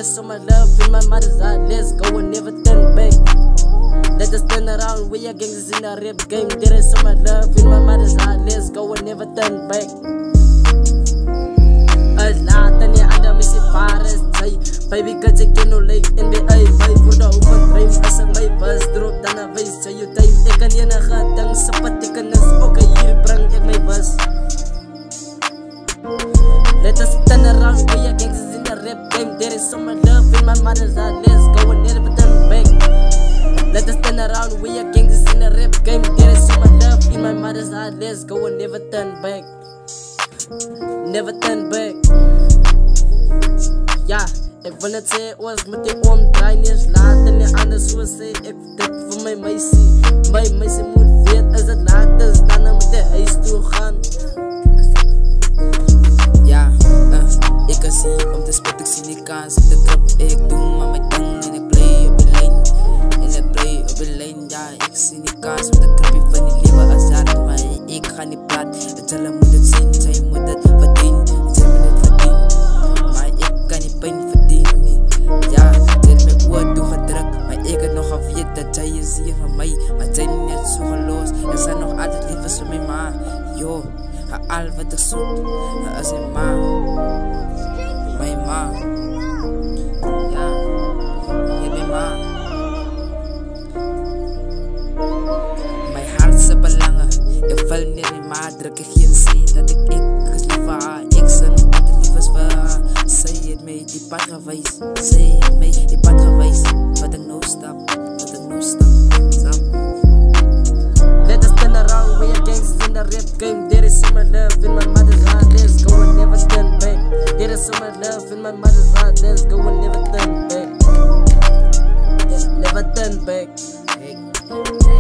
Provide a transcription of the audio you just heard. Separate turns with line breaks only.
is so much love in my mother's heart. Let's go and never turn back. Let us turn around, we are gangsters in the rap game. There is so much love in my mother's heart. Let's go and never turn back. Laten je aan de missie varen, zij. Baby, kan je kennen like NBA. Wij worden overdreven als een mij was. Drop dan een wijs, zij je tijd. Ik kan je naar gadang, sapat ik kan eens. Oké, hier breng ik mij was. Let us turn around, we are gangsters in the rap game. There is so much love in my mother's heart. Let's go and never turn back. Let us turn around, we are gangsters in the rap game. There is so much love in my mother's heart. Let's go and never turn back. Never turn back. Ja, ik wil het zeggen, was met die omdraaien is later niet anders zoals zij. Ik dit voor mijn meisje. Mijn meisje moet weten, als het laat is, dan moet hij huis toe gaan.
Ja, ik kan zien om te spot, ik zie die kans op de trap. Ik doe maar mijn ding en ik play op de lijn. En ik play op de lijn, ja, ik zie die kans op de trappie van die lieve azar. Maar ik ga niet praten, het zullen moet het zien, zij moet het verdienen. Zij moet het verdienen, maar ik kan niet pijn verdienen nie. Ja, zij heeft mijn oor toegedrukt, maar ik heb nog al weet dat zij is hier van mij. Maar zij is net zo geloos, ik zijn nog altijd lief als mijn ma. Yo, al wat ik zoek, is mijn ma. Mijn ma. Ja, je bent ma. Mijn hart is belangen, ik val neer in ma, druk ik geen zin dat ik is lief voor haar. Ik zijn nog altijd lief als voor haar. Zij heeft mij die pad gewijs, zij heeft mij die pad gewijs. Wat een no-stop, wat een no-stop, stop.
Let us turn around, we are gangsters in the rap game. There is so much love in my mother's heart. Let's go and never turn back. There is so much love in my mother's heart. Let's go and never turn back. Yeah, never turn back. Hey.